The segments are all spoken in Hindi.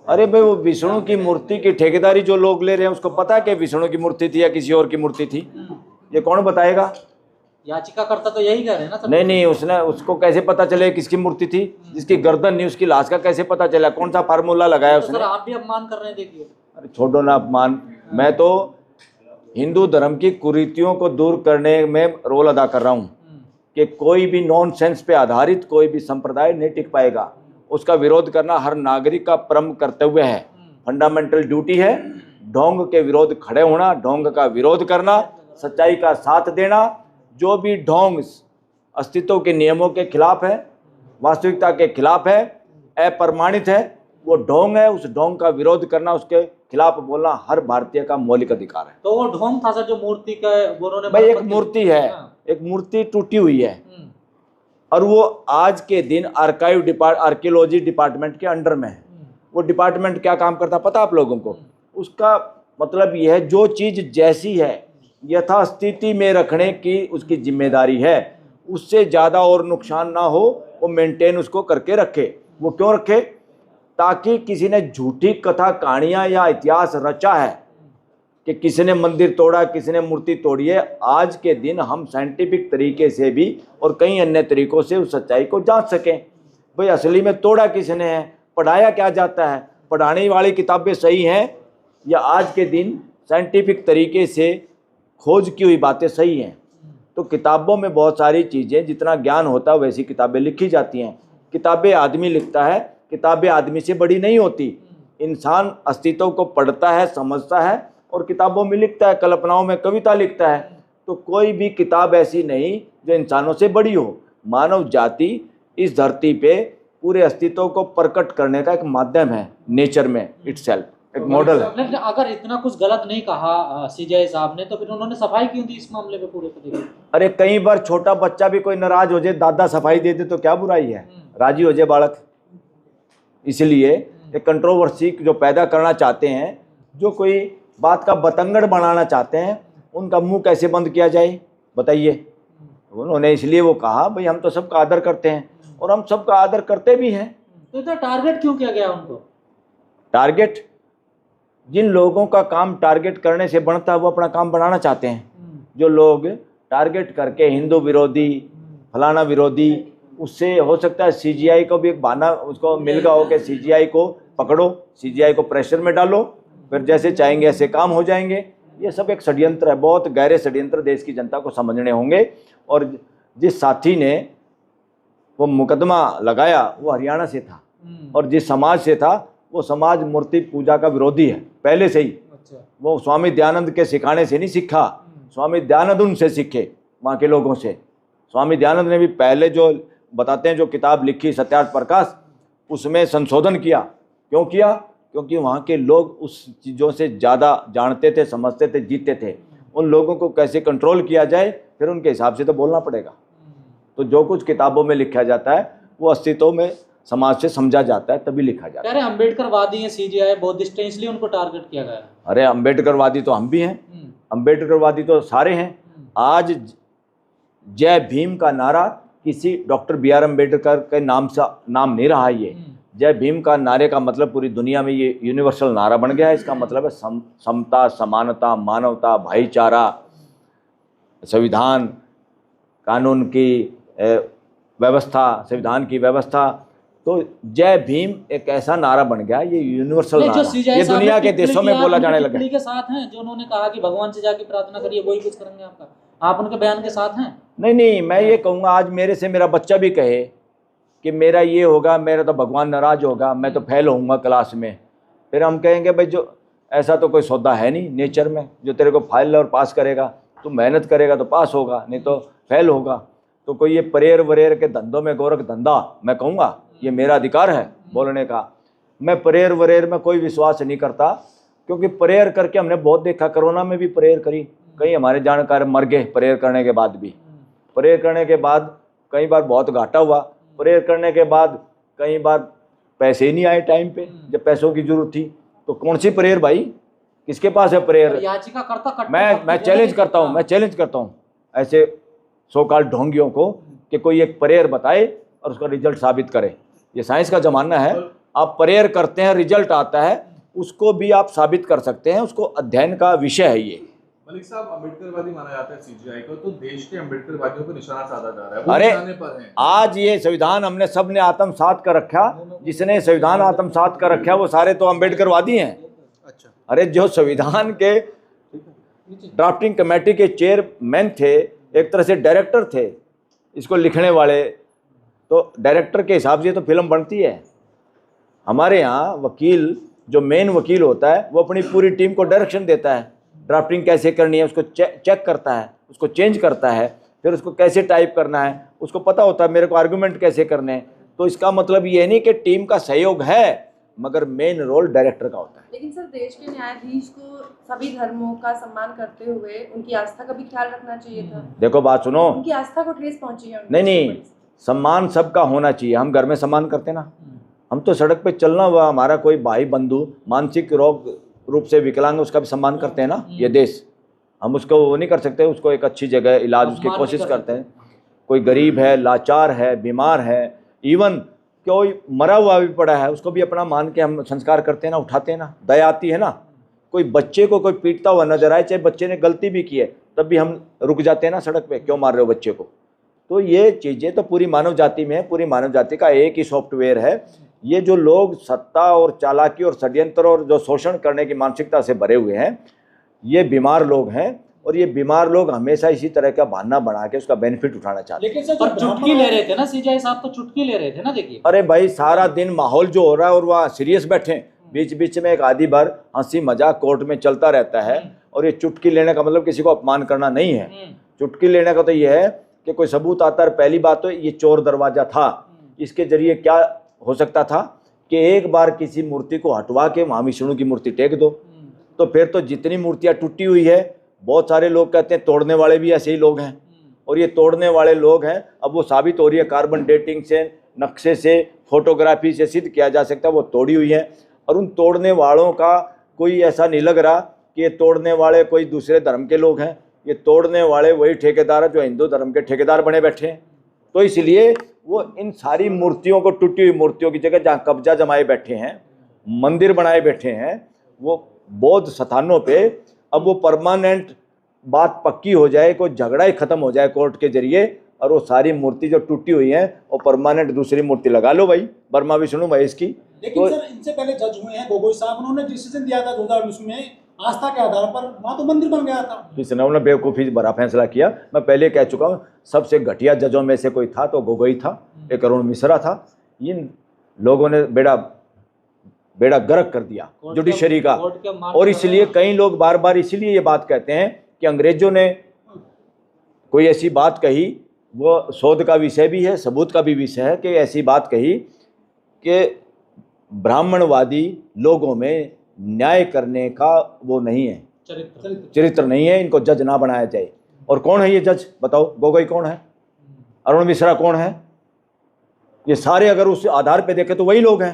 अरे भाई, वो विष्णु की मूर्ति की ठेकेदारी जो लोग ले रहे हैं उसको पता है कि विष्णु की मूर्ति थी या किसी और की मूर्ति थी? ये कौन बताएगा? याचिकाकर्ता तो यही कह रहे हैं ना सर। नहीं नहीं, उसको कैसे पता चले किसकी मूर्ति थी? जिसकी गर्दन नहीं उसकी लाश का कैसे पता चला? कौन सा फार्मूला लगाया तो उसने? सर आप भी अपमान कर रहे हैं, देखिए। अरे छोड़ो ना अपमान। मैं तो हिंदू धर्म की कुरीतियों को दूर करने में रोल अदा कर रहा हूँ कि कोई भी नॉनसेंस पे आधारित कोई भी संप्रदाय नहीं टिक पाएगा। उसका विरोध करना हर नागरिक का परम कर्तव्य है, फंडामेंटल ड्यूटी है। ढोंग के विरोध खड़े होना, ढोंग का विरोध करना, सच्चाई का साथ देना। जो भी ढोंग अस्तित्व के नियमों के खिलाफ है, वास्तविकता के खिलाफ है, अप्रमाणित है, वो ढोंग है। उस ढोंग का विरोध करना, उसके खिलाफ बोलना हर भारतीय का मौलिक अधिकार है। तो वो ढोंग था सर जो मूर्ति का उन्होंने भाई एक मूर्ति है, एक मूर्ति टूटी हुई है और वो आज के दिन आर्कियोलॉजी डिपार्टमेंट के अंडर में है। वो डिपार्टमेंट क्या काम करता पता आप लोगों को? उसका मतलब यह है जो चीज जैसी है यथास्थिति में रखने की उसकी जिम्मेदारी है। उससे ज़्यादा और नुकसान ना हो वो मेंटेन उसको करके रखे। वो क्यों रखे? ताकि किसी ने झूठी कथा कहानियाँ या इतिहास रचा है कि किसी ने मंदिर तोड़ा, किसी ने मूर्ति तोड़ी है, आज के दिन हम साइंटिफिक तरीके से भी और कई अन्य तरीकों से उस सच्चाई को जांच सकें। भाई असली में तोड़ा किसने है, पढ़ाया क्या जाता है, पढ़ाने वाली किताबें सही हैं या आज के दिन साइंटिफिक तरीके से खोज की हुई बातें सही हैं? तो किताबों में बहुत सारी चीज़ें, जितना ज्ञान होता है वैसी किताबें लिखी जाती हैं। किताबें आदमी लिखता है, किताबें आदमी से बड़ी नहीं होती। इंसान अस्तित्व को पढ़ता है, समझता है और किताबों में लिखता है, कल्पनाओं में कविता लिखता है। तो कोई भी किताब ऐसी नहीं जो इंसानों से बड़ी हो। मानव जाति इस धरती पे पूरे अस्तित्व को प्रकट करने का एक माध्यम है, नेचर में इटसेल्फ एक मॉडल है। लेकिन अगर इतना कुछ गलत नहीं कहा सीजेआई साहब ने तो फिर उन्होंने सफाई क्यों दी इस मामले पे पूरे पे? देखिए अरे कई बार छोटा बच्चा भी कोई नाराज हो जाए, दादा सफाई दे दे तो क्या बुराई है, राजी हो जाए बालक। इसलिए एक कंट्रोवर्सी जो पैदा करना चाहते हैं, जो कोई बात का बतंगड़ बनाना चाहते हैं, उनका मुंह कैसे बंद किया जाए बताइए। उन्होंने इसलिए वो कहा भाई हम तो सबका आदर करते हैं और हम सबका आदर करते भी हैं। तो इतना टारगेट क्यों किया गया उनको? टारगेट, जिन लोगों का काम टारगेट करने से बनता है वो अपना काम बनाना चाहते हैं। जो लोग टारगेट करके हिंदू विरोधी, फलाना विरोधी, उससे हो सकता है सीजीआई को भी एक बहाना उसको मिल गया हो कि सीजीआई को पकड़ो, सीजीआई को प्रेशर में डालो, फिर जैसे चाहेंगे ऐसे काम हो जाएंगे। ये सब एक षड्यंत्र है, बहुत गहरे षड्यंत्र देश की जनता को समझने होंगे। और जिस साथी ने वो मुकदमा लगाया वो हरियाणा से था और जिस समाज से था वो समाज मूर्ति पूजा का विरोधी है पहले से ही। अच्छा। वो स्वामी दयानंद के सिखाने से नहीं सीखा, स्वामी दयानंद उनसे सीखे, वहाँ के लोगों से। स्वामी दयानंद ने भी पहले जो बताते हैं जो किताब लिखी सत्यार्थ प्रकाश, उसमें संशोधन किया। क्यों किया? क्योंकि वहाँ के लोग उस चीज़ों से ज़्यादा जानते थे, समझते थे, जीते थे। उन लोगों को कैसे कंट्रोल किया जाए फिर उनके हिसाब से तो बोलना पड़ेगा। तो जो कुछ किताबों में लिखा जाता है वो अस्तित्व में समाज से समझा जाता है तभी लिखा जाता है। अरे अम्बेडकरवादी है सीजीआई, बौद्धिस्ट हैं, इसलिए उनको टारगेट किया गया है। अरे अम्बेडकरवादी तो हम भी हैं, अम्बेडकरवादी तो सारे हैं। आज जय भीम का नारा किसी डॉक्टर BR अम्बेडकर के नाम नहीं रहा। ये जय भीम का नारे का मतलब पूरी दुनिया में ये यूनिवर्सल नारा बन गया है। इसका मतलब है समता, समानता, मानवता, भाईचारा, संविधान, कानून की व्यवस्था, संविधान की व्यवस्था। तो जय भीम एक ऐसा नारा बन गया, ये यूनिवर्सल नारा, ये दुनिया के देशों में बोला जाने लगा। के साथ हैं जो उन्होंने कहा कि भगवान से जाके प्रार्थना करिए वही कुछ करेंगे आपका, आप उनके बयान के साथ हैं? नहीं, मैं ये कहूँगा आज मेरे से मेरा बच्चा भी कहे कि मेरा ये होगा, मेरा तो भगवान नाराज होगा, मैं तो फेल होऊंगा क्लास में, फिर हम कहेंगे भाई जो ऐसा तो कोई सौदा है नहीं नेचर में जो तेरे को फाइल और पास करेगा। तू मेहनत करेगा तो पास होगा, नहीं तो फेल होगा। तो कोई ये प्रेयर वरेयर के धंधों में गोरख धंधा, मैं कहूँगा ये मेरा अधिकार है बोलने का। मैं प्रेयर वरेयर में कोई विश्वास नहीं करता, क्योंकि प्रेयर करके हमने बहुत देखा। कोरोना में भी प्रेयर करी, कई हमारे जानकार मर गए प्रेयर करने के बाद भी। प्रेयर करने के बाद कई बार बहुत घाटा हुआ, प्रेयर करने के बाद कई बार पैसे ही नहीं आए टाइम पे जब पैसों की जरूरत थी। तो कौन सी प्रेयर भाई, किसके पास है प्रेयर? याचिकाकर्ता मैं चैलेंज करता हूँ, मैं चैलेंज करता हूँ ऐसे सो कॉल्ड ढोंगियों को कि कोई एक प्रेयर बताए और उसका रिजल्ट साबित करे। ये साइंस का ज़माना है, आप प्रेयर करते हैं, रिजल्ट आता है, उसको भी आप साबित कर सकते हैं, उसको अध्ययन का विषय है ये। मलिक साहब, अम्बेडकरवादी माना जाता है सीजीआई को, तो देश के अम्बेडकरवादियों को निशाना साधा जा रहा है, वो अरे निशाने पर हैं। आज ये संविधान हमने सबने आत्मसात कर रखा, जिसने संविधान आत्मसात कर रखा वो सारे तो अम्बेडकरवादी हैं। अच्छा, अरे जो संविधान के ड्राफ्टिंग कमेटी के चेयरमैन थे, एक तरह से डायरेक्टर थे इसको लिखने वाले, तो डायरेक्टर के हिसाब से तो फिल्म बनती है। हमारे यहाँ वकील, जो मेन वकील होता है, वो अपनी पूरी टीम को डायरेक्शन देता है, ड्राफ्टिंग कैसे करनी है उसको चेक करता है, उसको चेंज करता है, फिर उसको कैसे टाइप करना है उसको पता होता है, मेरे को आर्गूमेंट कैसे करने हैं। तो इसका मतलब ये नहीं कि टीम का सहयोग है, मगर मेन रोल डायरेक्टर का होता है। लेकिन सर, देश के न्यायाधीश को सभी धर्मों का सम्मान करते हुए उनकी आस्था का भी ख्याल रखना चाहिए था। देखो बात सुनो, उनकी आस्था को ठेस पहुंची है। नहीं, सम्मान सबका होना चाहिए। हम घर में सम्मान करते ना, हम तो सड़क पे चलना हुआ, हमारा कोई भाई बंधु मानसिक रोग रूप से विकलांग, उसका भी सम्मान करते हैं ना ये देश। हम उसको वो नहीं कर सकते, उसको एक अच्छी जगह इलाज उसकी कोशिश करते हैं। कोई गरीब है, लाचार है, बीमार है, इवन कोई मरा हुआ भी पड़ा है, उसको भी अपना मान के हम संस्कार करते हैं ना, उठाते हैं ना, दया आती है ना। कोई बच्चे को कोई पीटता हुआ नजर आए, चाहे बच्चे ने गलती भी की है, तब भी हम रुक जाते हैं ना सड़क पे, क्यों मार रहे हो बच्चे को। तो ये चीज़ें तो पूरी मानव जाति में है, पूरी मानव जाति का एक ही सॉफ्टवेयर है। ये जो लोग सत्ता और चालाकी और षड्यंत्र और जो शोषण करने की मानसिकता से भरे हुए हैं, ये बीमार लोग हैं, और ये बीमार लोग हमेशा इसी तरह का बहाना बना के उसका बेनिफिट उठाना चाहते हैं। लेकिन सर, पर चुटकी ले रहे थे ना सीजीआई साहब, तो चुटकी ले रहे थे ना, देखिए। अरे भाई, सारा दिन माहौल जो हो रहा है और वह सीरियस बैठे हैं, बीच बीच में एक आधी बार हंसी मजाक कोर्ट में चलता रहता है। और ये चुटकी लेने का मतलब किसी को अपमान करना नहीं है। चुटकी लेने का तो ये है कि कोई सबूत आता है। पहली बात तो ये चोर दरवाजा था, इसके जरिए क्या हो सकता था कि एक बार किसी मूर्ति को हटवा के वहाँ विष्णु की मूर्ति टेक दो, तो फिर तो जितनी मूर्तियाँ टूटी हुई है, बहुत सारे लोग कहते हैं तोड़ने वाले भी ऐसे ही लोग हैं, और ये तोड़ने वाले लोग हैं। अब वो साबित हो रही है, कार्बन डेटिंग से, नक्शे से, फोटोग्राफी से सिद्ध किया जा सकता है वो तोड़ी हुई है। और उन तोड़ने वालों का कोई ऐसा नहीं लग रहा कि ये तोड़ने वाले कोई दूसरे धर्म के लोग हैं। ये तोड़ने वाले वही ठेकेदार हैं जो हिंदू धर्म के ठेकेदार बने बैठे हैं। तो इसलिए वो इन सारी मूर्तियों को, टूटी हुई मूर्तियों की जगह जहाँ कब्जा जमाए बैठे हैं, मंदिर बनाए बैठे हैं, वो बौद्ध स्थानों पे, अब वो परमानेंट बात पक्की हो जाए, कोई झगड़ा ही खत्म हो जाए कोर्ट के जरिए, और वो सारी मूर्ति जो टूटी हुई है वो परमानेंट दूसरी मूर्ति लगा लो भाई, ब्रह्मा विष्णु महेश की। लेकिन तो सर, इनसे पहले जज हुए हैं गोगोई साहब, उन्होंने डिसीजन दिया था 2020 में आस्था के आधार पर, वहां तो मंदिर बन गया था। किसने? उन्होंने बेवकूफ़ी भरा फैसला किया। मैं पहले कह चुका हूँ, सबसे घटिया जजों में से कोई था तो गोगोई था, एक अरुण मिश्रा था। इन लोगों ने बेड़ा गर्क कर दिया जुडिशरी का। और इसलिए कई लोग बार बार इसलिए ये बात कहते हैं कि अंग्रेजों ने कोई ऐसी बात कही, वो शोध का विषय भी है, सबूत का भी विषय है, कि ऐसी बात कही कि ब्राह्मणवादी लोगों में न्याय करने का वो नहीं है, चरित्र नहीं है, इनको जज ना बनाया जाए। और कौन है ये जज बताओ? गोगोई कौन है? अरुण मिश्रा कौन है? ये सारे अगर उस आधार पे देखें तो वही लोग हैं।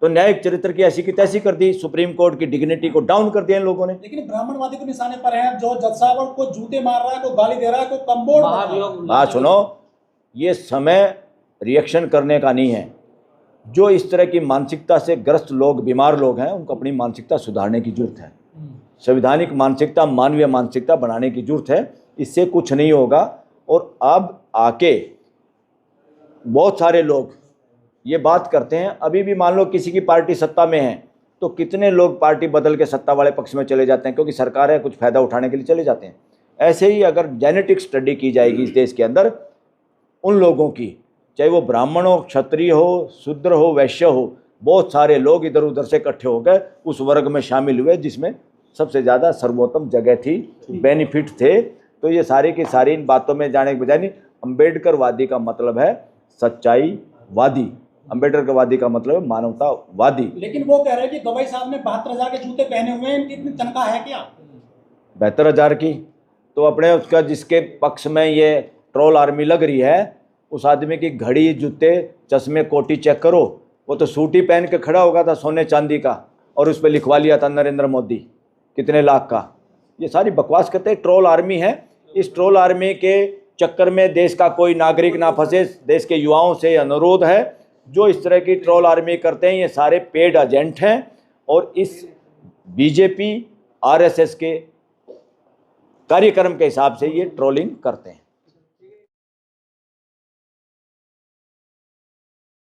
तो न्यायिक चरित्र की ऐसी की तैसी कर दी, सुप्रीम कोर्ट की डिग्निटी को डाउन कर दिया इन लोगों ने। लेकिन ब्राह्मणवादी को निशाने पर हैं, जो जज साहब को जूते मार रहा है, कोई गाली दे रहा है, कोई कम्बोर्ड। बात सुनो, ये समय रिएक्शन करने का नहीं है। जो इस तरह की मानसिकता से ग्रस्त लोग, बीमार लोग हैं, उनको अपनी मानसिकता सुधारने की जरूरत है। संवैधानिक मानसिकता, मानवीय मानसिकता बनाने की जरूरत है, इससे कुछ नहीं होगा। और अब आके बहुत सारे लोग ये बात करते हैं, अभी भी मान लो किसी की पार्टी सत्ता में है तो कितने लोग पार्टी बदल के सत्ता वाले पक्ष में चले जाते हैं, क्योंकि सरकार है, कुछ फ़ायदा उठाने के लिए चले जाते हैं। ऐसे ही अगर जेनेटिक स्टडी की जाएगी इस देश के अंदर, उन लोगों की, चाहे वो ब्राह्मण हो, क्षत्रिय हो, शूद्र हो, वैश्य हो, बहुत सारे लोग इधर उधर से इकट्ठे हो गए, उस वर्ग में शामिल हुए जिसमें सबसे ज़्यादा सर्वोत्तम जगह थी, बेनिफिट थे। तो ये सारी की सारी इन बातों में जाने के बजाय नहीं, अम्बेडकरवादी का मतलब है सच्चाईवादी, अम्बेडकरवादी का मतलब है मानवतावादी। लेकिन वो कह रहे हैं कि गवाई साहब ने 72,000 के जूते पहने हुए हैं, इनकी इतनी तनख्वाह है क्या? 72,000 की तो अपने उसका, जिसके पक्ष में ये ट्रोल आर्मी लग रही है, उस आदमी की घड़ी, जूते, चश्मे, कोटी चेक करो। वो तो सूट ही पहन के खड़ा होगा था सोने चांदी का, और उस पर लिखवा लिया था नरेंद्र मोदी कितने लाख का। ये सारी बकवास करते हैं, ट्रोल आर्मी है। इस ट्रोल आर्मी के चक्कर में देश का कोई नागरिक ना फंसे। देश के युवाओं से अनुरोध है जो इस तरह की ट्रोल आर्मी करते हैं ये सारे पेड एजेंट हैं और इस बीजेपी आरएसएस के कार्यक्रम के हिसाब से ये ट्रोलिंग करते हैं।